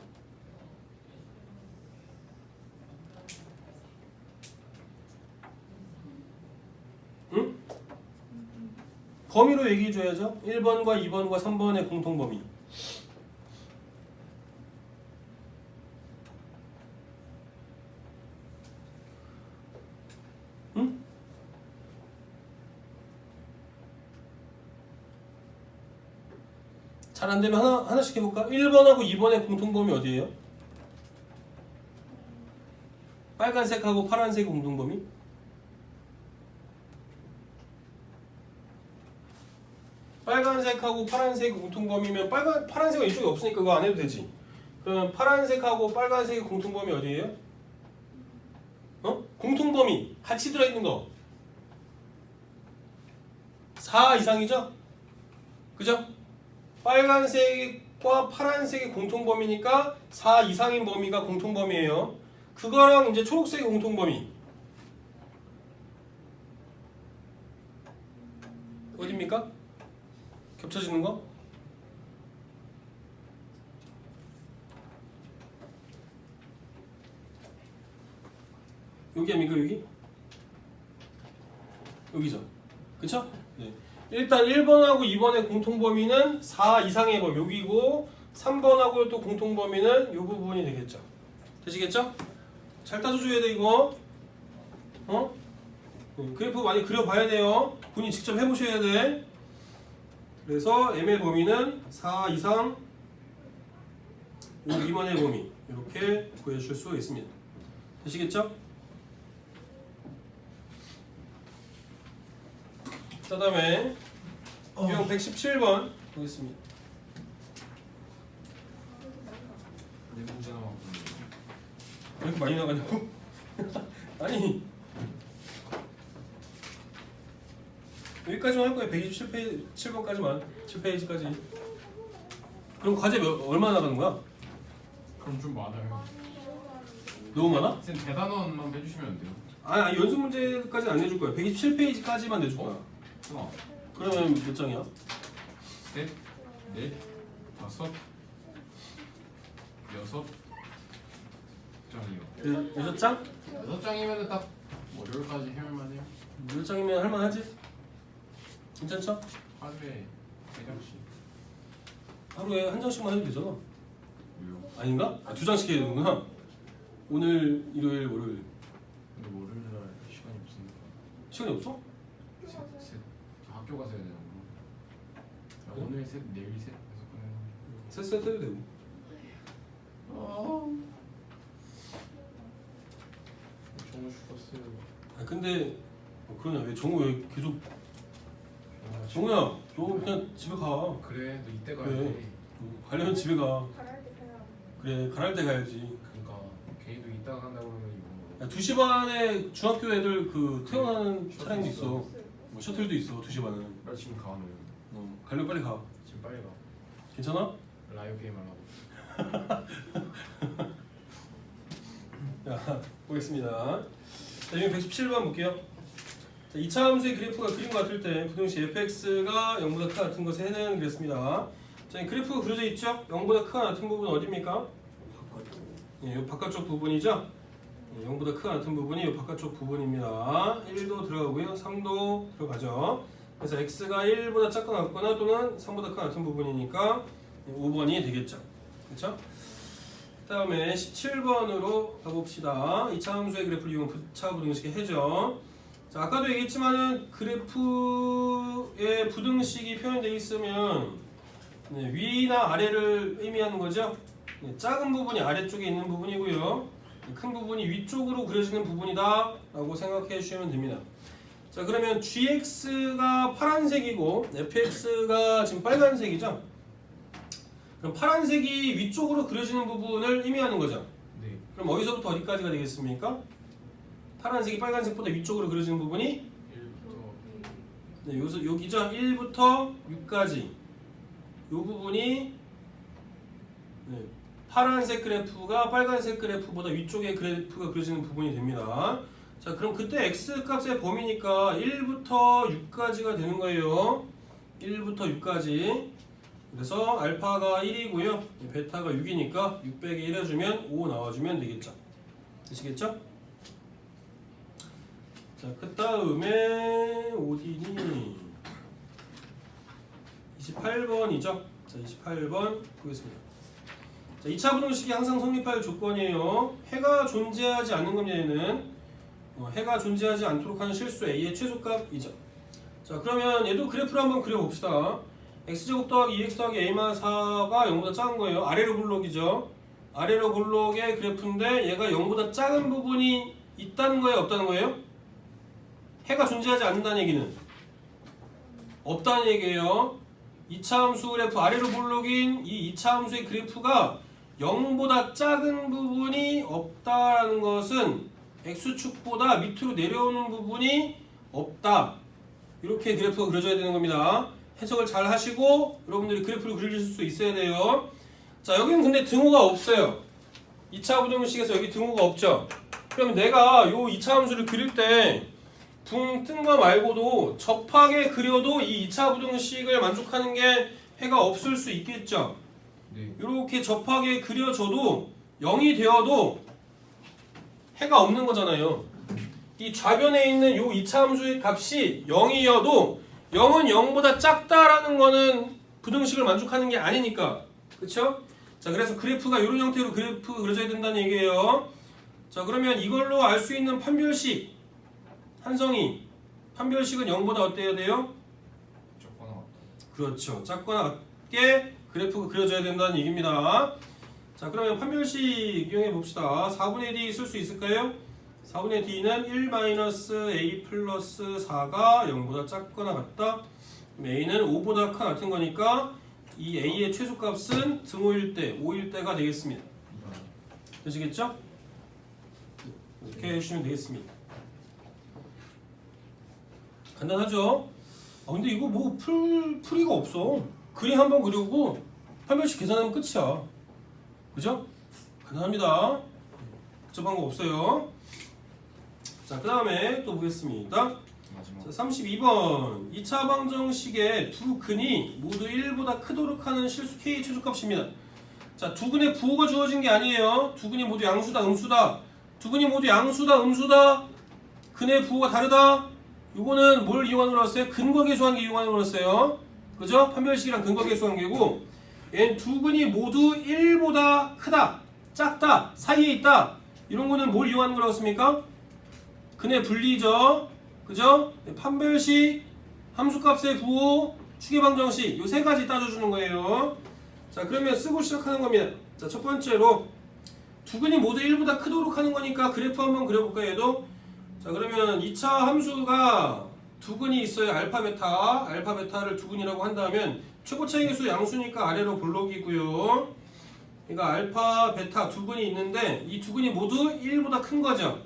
응? 범위로 얘기해줘야죠. 1번과 2번과 3번의 공통범위. 응? 잘 안되면 하나씩 해볼까? 1번하고 2번의 공통범위 어디예요? 빨간색하고 파란색 공통범위? 빨간색하고 파란색 공통범위면 파란색은 이쪽에 없으니까 그거 안 해도 되지. 그럼 파란색하고 빨간색의 공통범위 어디예요? 공통범위 같이 들어있는 거 4 이상이죠? 그죠? 빨간색과 파란색의 공통범위니까 4 이상인 범위가 공통범위예요. 그거랑 이제 초록색의 공통범위 어디입니까? 겹쳐지는 거? 여기 아닙니까 여기? 여기죠. 그쵸? 네. 일단 1번하고 2번의 공통범위는 4 이상의 범위 여기고 3번하고 또 공통 범위는 이 부분이 되겠죠. 되시겠죠? 잘 따져줘야 돼 이거. 그래프 많이 그려봐야 돼요. 본인 직접 해보셔야 돼. 그래서 M의 범위는 4 이상 5 미만의 범위 이렇게 구해주실 수 있습니다. 되시겠죠? 자, 다음에 유형 117번 보겠습니다. 네 문제 남았고. 왜 이렇게 많이 나가냐고? 아니 여기까지만 할 거예요. 127페이지 7번까지만 7페이지까지. 그럼 과제 얼마나 나가는 거야? 그럼 좀 많아요. 너무 많아? 쌤 대단원만 해주시면 안 돼요? 아니 연습 문제까지는 안 내줄 거야. 127페이지까지만 내줄 거야. 하나, 그러면 몇 장이야? 셋, 넷, 다섯, 여섯 장이요. 6장? 6장이면은 딱 월요일까지 해볼만해요. 6장이면 할만하지? 괜찮죠? 하루에 3장씩. 하루에 한 장씩만 해도 되잖아. 왜요? 아닌가? 아, 2장씩 해야 되는구나. 오늘 일요일 월요일 근데 월요일날 시간이 없으니까. 시간이 없어? 셋. 저 학교 가서 해야 되나? 그래? 오늘 셋, 내일 셋 해서 끝내는. 셋셋 해도 되고. 정우 죽었어요. 아 근데 그러냐 왜 정우 왜 계속 정우야 너 그냥 집에 가. 그래, 너 이때 가야 그래. 돼. 가려면 집에 가. 가랄 때 가야 그래 가랄 때 가야지. 그러니까 괜히 너 이따가 간다고 그러면 이거. 야, 2시 반에 중학교 애들 그 퇴원하는 셔틀 차량도 있어. 있어. 뭐 셔틀도 있어 2시 반은. 빨리 지금 가 너는. 가려면 빨리 가. 지금 빨리 가. 괜찮아? 라이브 게임 하려고. 자 보겠습니다. 자 지금 117번 볼게요. 자, 2차 함수의 그래프가 그림과 같을 때 부등식 fx가 0보다 크다 같은 것에 해당하는 그랬습니다. 자, 이 그래프가 그려져 있죠? 0보다 크다 같은 부분은 어디입니까? 예, 이 바깥쪽 부분이죠? 예, 0보다 크다 같은 부분이 이 바깥쪽 부분입니다. 1도 들어가고요. 3도 들어가죠. 그래서 x가 1보다 작거나 같거나 또는 3보다 크다 같은 부분이니까 5번이 되겠죠. 그렇죠? 그 다음에 17번으로 가봅시다. 2차 함수의 그래프를 이용한 부차 부등식의 해죠. 자, 아까도 얘기했지만은 그래프에 부등식이 표현되어 있으면 네, 위나 아래를 의미하는 거죠. 네, 작은 부분이 아래쪽에 있는 부분이고요. 큰 부분이 위쪽으로 그려지는 부분이다 라고 생각해 주시면 됩니다. 자, 그러면 gx가 파란색이고 fx가 지금 빨간색이죠. 그럼 파란색이 위쪽으로 그려지는 부분을 의미하는 거죠. 네. 그럼 어디서부터 어디까지가 되겠습니까? 파란색이 빨간색보다 위쪽으로 그려지는 부분이 1부터 네, 여기죠. 1부터 6까지 이 부분이 네, 파란색 그래프가 빨간색 그래프보다 위쪽에 그래프가 그려지는 부분이 됩니다. 자, 그럼 그때 x값의 범위니까 1부터 6까지가 되는 거예요. 1부터 6까지. 그래서 알파가 1이고요. 베타가 6이니까 6 빼기 1 해주면 5 나와주면 되겠죠. 되시겠죠? 자, 그 다음에 어디니? 28번이죠. 자, 28번 보겠습니다. 자, 2차 부등식이 항상 성립할 조건이에요. 해가 존재하지 않는 겁니다. 해가 존재하지 않도록 하는 실수 a의 최소값이죠. 자, 그러면 얘도 그래프를 한번 그려봅시다. x제곱 더하기 2x 더하기 a-4가 0보다 작은 거예요. 아래로 볼록이죠. 아래로 볼록의 그래프인데 얘가 0보다 작은 부분이 있다는 거예요? 없다는 거예요? 해가 존재하지 않는다는 얘기는 없다는 얘기예요. 2차 함수 그래프 아래로 볼록인 이 2차 함수의 그래프가 0보다 작은 부분이 없다라는 것은 x축보다 밑으로 내려오는 부분이 없다. 이렇게 그래프가 그려져야 되는 겁니다. 해석을 잘 하시고 여러분들이 그래프를 그리실 수 있어야 돼요. 자, 여기는 근데 등호가 없어요. 2차 부등식에서 여기 등호가 없죠. 그럼 내가 요 2차 함수를 그릴 때 뜬 거 말고도 접하게 그려도 이 2차 부등식을 만족하는 게 해가 없을 수 있겠죠. 네. 이렇게 접하게 그려져도 0이 되어도 해가 없는 거잖아요. 이 좌변에 있는 요 2차 함수의 값이 0이어도 0은 0보다 작다라는 거는 부등식을 만족하는 게 아니니까 그쵸? 자, 그래서 그래프가 이런 형태로 그래프 그려져야 된다는 얘기예요. 자, 그러면 이걸로 알 수 있는 판별식 한성이 판별식은 0보다 어때야 돼요? 적거나 같다. 그렇죠. 작거나 같게 그래프가 그려져야 된다는 얘기입니다. 자, 그러면 판별식 이용해 봅시다. 4분의 D 쓸 수 있을까요? 4분의 D는 1-A 플러스 4가 0보다 작거나 같다. A는 5보다 크거나 같은 거니까 이 A의 최소값은 등호일 때, 5일 때가 되겠습니다. 되시겠죠? 이렇게 해주시면 되겠습니다. 간단하죠? 아, 근데 이거 뭐 풀이가 없어. 그림 한번 그리고 판별식 계산하면 끝이야. 그죠? 간단합니다. 복잡한 거 없어요. 자, 그 다음에 또 보겠습니다. 마지막. 자, 32번 2차 방정식의 두 근이 모두 1보다 크도록 하는 실수 K의 최소값입니다. 자, 두 근의 부호가 주어진 게 아니에요. 두 근이 모두 양수다 음수다. 두 근이 모두 양수다 음수다. 근의 부호가 다르다. 요거는 뭘 이용하는 거였어요? 근과 계수관계 이용하는 거였어요. 그죠? 판별식이랑 근과 계수관계고, 얘는 두 근이 모두 1보다 크다, 작다, 사이에 있다. 이런 거는 뭘 이용하는 거라고 했습니까? 근의 분리죠. 그죠? 판별식, 함수값의 부호, 추계방정식 요 세 가지 따져주는 거예요. 자, 그러면 쓰고 시작하는 겁니다. 자, 첫 번째로 두 근이 모두 1보다 크도록 하는 거니까 그래프 한번 그려볼까요? 얘도. 자, 그러면 2차 함수가 두 근이 있어요. 알파 베타. 알파 베타를 두 근이라고 한다면 최고 차이 계수 양수니까 아래로 볼록이고요. 그러니까 알파 베타 두 근이 있는데 이 두 근이 모두 1보다 큰 거죠.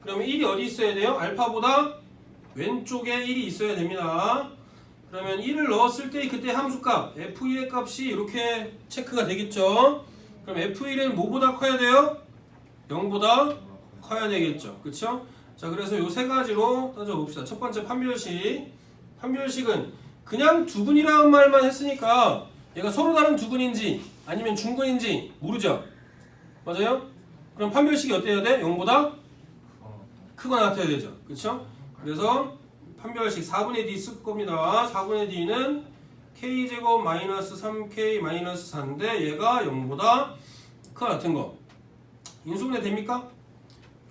그러면 1이 어디 있어야 돼요? 알파보다 왼쪽에 1이 있어야 됩니다. 그러면 1을 넣었을 때 그때 함수값 F1의 값이 이렇게 체크가 되겠죠. 그럼 F1은 뭐보다 커야 돼요? 0보다 커야 되겠죠. 그쵸? 자, 그래서 요 세 가지로 따져봅시다. 첫 번째 판별식. 판별식은 그냥 두 근이라는 말만 했으니까 얘가 서로 다른 두 근인지 아니면 중근인지 모르죠. 맞아요? 그럼 판별식이 어때야 돼? 0보다 크거나 같아야 되죠. 그쵸? 그래서 판별식 4분의 D 쓸 겁니다. 4분의 D는 K제곱 마이너스 3K 마이너스 4인데 얘가 0보다 크거나 같은 거. 인수분해 됩니까?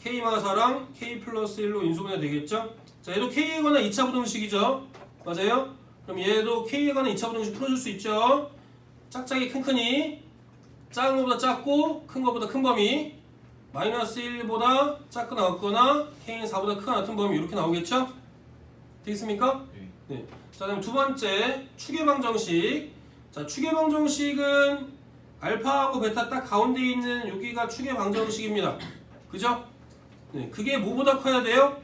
K-4랑 K 플러스 1로 인수분해 되겠죠? 자, 얘도 K에 관한 2차 부등식이죠? 맞아요? 그럼 얘도 K에 관한 2차 부등식 풀어줄 수 있죠? 짝짝이 큰큰이 작은 것보다 작고 큰 것보다 큰 범위 마이너스 1보다 작거나 같거나 K는 4보다 크거나 같은 범위 이렇게 나오겠죠? 되겠습니까? 네. 네. 자, 그럼 두 번째 추계방정식. 자, 추계방정식은 알파하고 베타 딱 가운데 있는 여기가 추계방정식입니다. 그죠? 네, 그게 뭐보다 커야 돼요?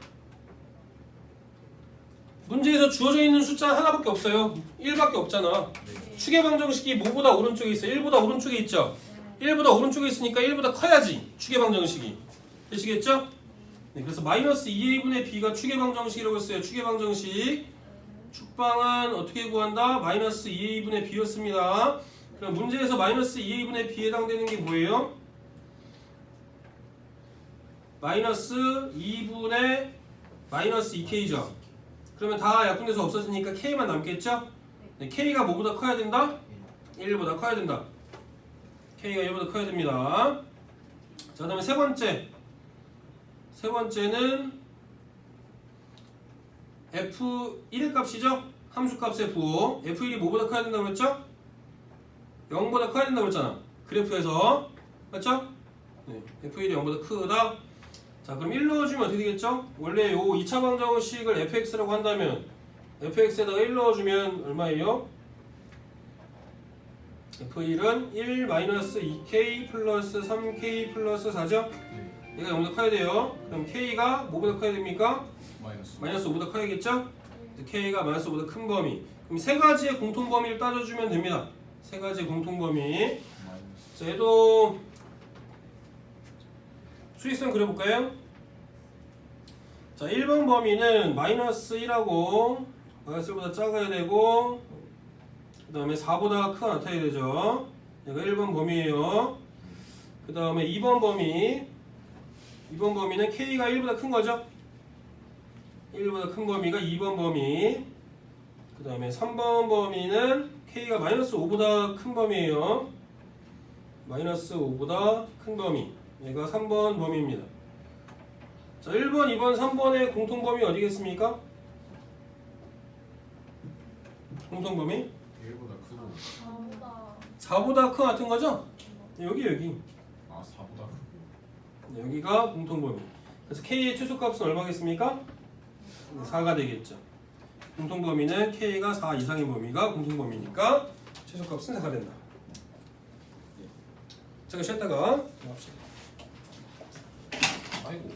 문제에서 주어져 있는 숫자 하나밖에 없어요. 1밖에 없잖아. 추계방정식이 뭐보다 오른쪽에 있어요? 1보다 오른쪽에 있죠? 1보다 오른쪽에 있으니까 1보다 커야지 추계방정식이. 되시겠죠? 네, 그래서 마이너스 2a분의 b가 추계방정식이라고 했어요. 추계방정식. 축방은 어떻게 구한다? 마이너스 2a분의 b였습니다. 그럼 문제에서 마이너스 2a분의 b에 해당되는 게 뭐예요? 마이너스 2분의 마이너스 2k죠. 그러면 다 약분돼서 없어지니까 k만 남겠죠? 네, k가 뭐보다 커야 된다? 1보다 커야 된다. k가 1보다 커야 됩니다. 자, 그 다음에 세 번째는 F1의 값이죠? 함수값의 부호. F1이 뭐보다 커야 된다고 했죠? 0보다 커야 된다고 했잖아. 그래프에서. 맞죠? 네, F1이 0보다 크다. 자, 그럼 1 넣어주면 어떻게 되겠죠? 원래 요 2차 방정식을 fx라고 한다면 fx에다가 1 넣어주면 얼마예요? f1은 1-2k 플러스 3k 플러스 4죠? 네. 얘가 0보다 커야 돼요. 그럼 k가 뭐보다 커야 됩니까? 마이너스. 마이너스 5보다 커야겠죠? k가 마이너스 5보다 큰 범위. 그럼 세 가지의 공통 범위를 따져주면 됩니다. 세 가지의 공통 범위. 마이너스. 자, 얘도 수익성 그려볼까요? 자, 1번 범위는 마이너스 1하고 마이너스 1보다 작아야 되고 그 다음에 4보다 크게 나타나야 되죠. 얘가 1번 범위예요. 그 다음에 2번 범위는 K가 1보다 큰 거죠. 1보다 큰 범위가 2번 범위. 그 다음에 3번 범위는 K가 마이너스 5보다 큰 범위예요. 마이너스 5보다 큰 범위. 얘가 3번 범위입니다. 자, 1번, 2번, 3번의 공통범위 어디겠습니까? 공통범위? 1보다 크고 4보다 4보다 큰 같은 거죠? 여기. 4보다 크고 여기가 공통범위. 그래서 K의 최소값은 얼마겠습니까? 4가 되겠죠. 공통범위는 K가 4 이상의 범위가 공통범위니까 최소값은 4가 된다. 잠깐 쉬었다가 합시다. 아이고